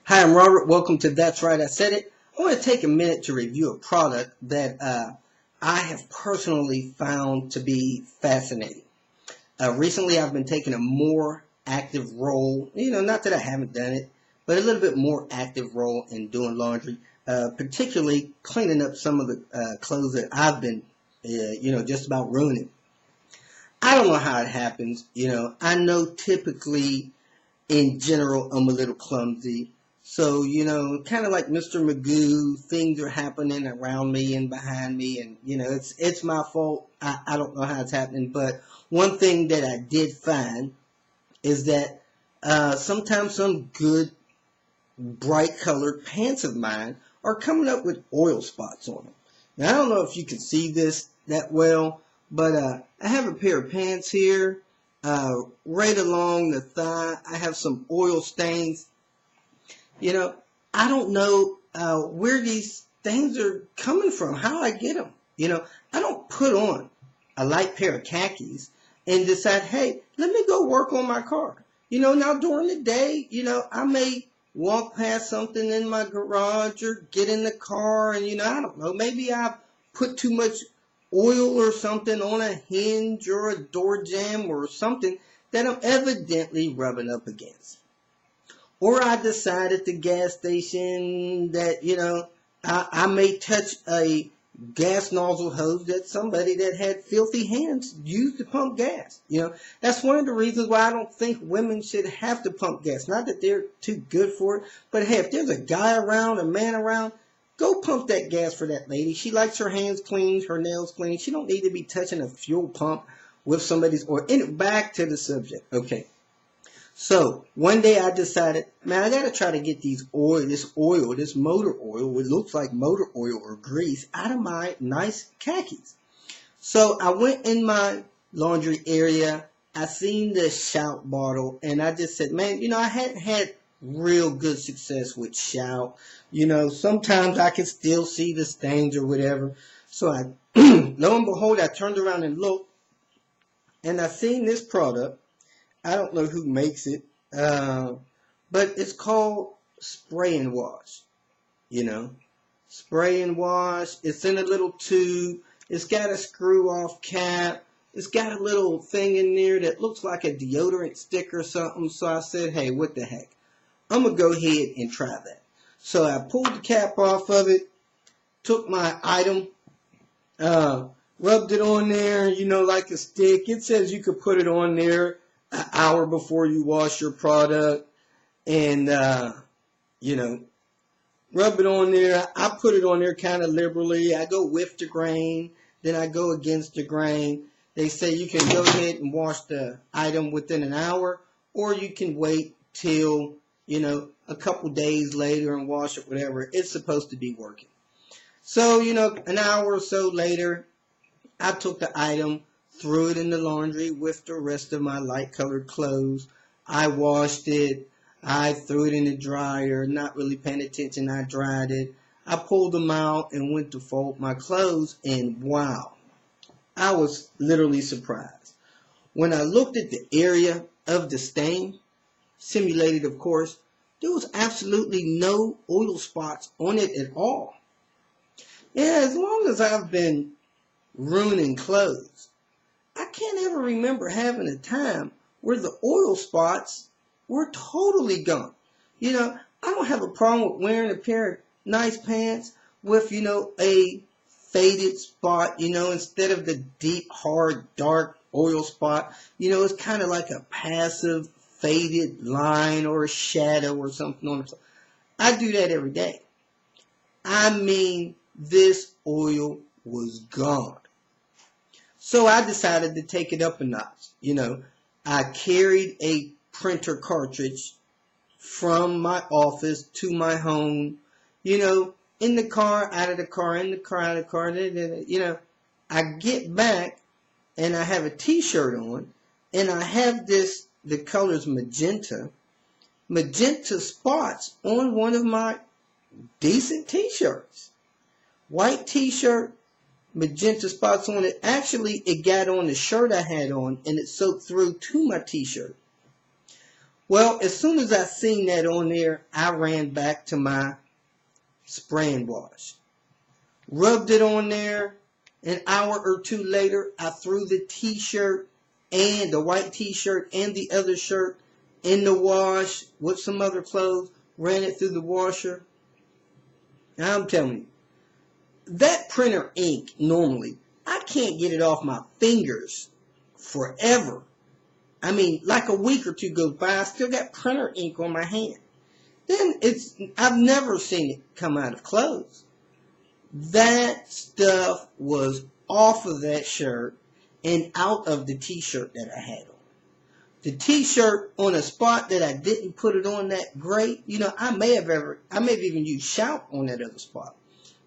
Hi, I'm Robert. Welcome to That's Right, I Said It. I want to take a minute to review a product that I have personally found to be fascinating. Recently, I've been taking a more active role, not that I haven't done it, but a little bit more active role in doing laundry, particularly cleaning up some of the clothes that I've been, just about ruining. I don't know how it happens. I know typically in general, I'm a little clumsy. So, kind of like Mr. Magoo, things are happening around me and behind me, and, it's my fault. I don't know how it's happening, but one thing that I did find is that sometimes some good, bright colored pants of mine are coming up with oil spots on them. Now, I don't know if you can see this that well, but I have a pair of pants here. Right along the thigh, I have some oil stains. I don't know where these stains are coming from, how I get them. I don't put on a light pair of khakis and decide, hey, let me go work on my car. Now during the day, I may walk past something in my garage or get in the car and, I don't know, maybe I've put too much oil or something on a hinge or a door jamb or something that I'm evidently rubbing up against. Or I decide at the gas station that, I may touch a gas nozzle hose that somebody that had filthy hands used to pump gas. That's one of the reasons why I don't think women should have to pump gas. Not that they're too good for it, but hey, if there's a guy around, a man around, go pump that gas for that lady. She likes her hands clean, her nails clean. She don't need to be touching a fuel pump with somebody's oil. And back to the subject. Okay. So one day I decided, man, I got to try to get this motor oil, what looks like motor oil or grease, out of my nice khakis. So I went in my laundry area. I seen the Shout bottle, and I just said, man, I hadn't had real good success with Shout. Sometimes I can still see the stains or whatever. So I, lo and behold, I turned around and looked, and I seen this product. I don't know who makes it, but it's called Spray and Wash. Spray and Wash. It's in a little tube. It's got a screw-off cap. It's got a little thing in there that looks like a deodorant stick or something. So I said, hey, what the heck? I'm going to go ahead and try that. So I pulled the cap off of it, took my item, rubbed it on there, like a stick. It says you could put it on there an hour before you wash your product and, rub it on there. I put it on there kind of liberally. I go with the grain, then I go against the grain. They say you can go ahead and wash the item within an hour, or you can wait till, a couple days later and wash it, whatever. It's supposed to be working. So, an hour or so later, I took the item, threw it in the laundry with the rest of my light colored clothes. I washed it. I threw it in the dryer, not really paying attention. I dried it. I pulled them out and went to fold my clothes, and wow, I was literally surprised. When I looked at the area of the stain, simulated of course, there was absolutely no oil spots on it at all. Yeah, as long as I've been ruining clothes, I can't ever remember having a time where the oil spots were totally gone. I don't have a problem with wearing a pair of nice pants with, a faded spot, instead of the deep, hard, dark oil spot. It's kind of like a passive faded line or a shadow or something on it. I do that every day. I mean, this oil was gone. So I decided to take it up a notch. I carried a printer cartridge from my office to my home, in the car, out of the car, in the car, out of the car. I get back and I have a t-shirt on and I have the color's magenta spots on one of my decent t-shirts. White t-shirt, magenta spots on it. Actually, it got on the shirt I had on and it soaked through to my t-shirt. Well, as soon as I seen that on there, I ran back to my spray and wash. Rubbed it on there. An hour or two later, I threw the t-shirt and the white t-shirt and the other shirt in the wash with some other clothes, ran it through the washer. And I'm telling you, that printer ink, normally, I can't get it off my fingers forever. I mean, like a week or two goes by, I still got printer ink on my hand. Then I've never seen it come out of clothes. That stuff was off of that shirt and out of the t-shirt that I had on. The t-shirt on a spot that I didn't put it on that great, I may have even used Shout on that other spot.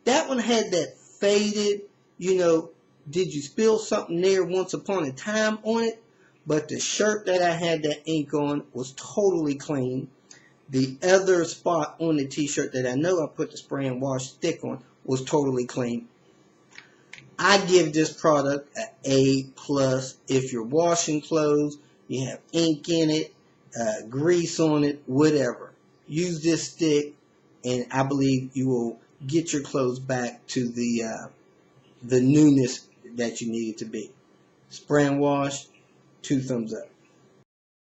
That one had that faded, did you spill something there once upon a time on it? But the shirt that I had that ink on was totally clean. The other spot on the t-shirt that I know I put the spray and wash stick on was totally clean. I give this product an A+. If you're washing clothes, you have ink in it, grease on it, whatever. Use this stick, and I believe you will get your clothes back to the newness that you need it to be. Spray and wash, 2 thumbs up.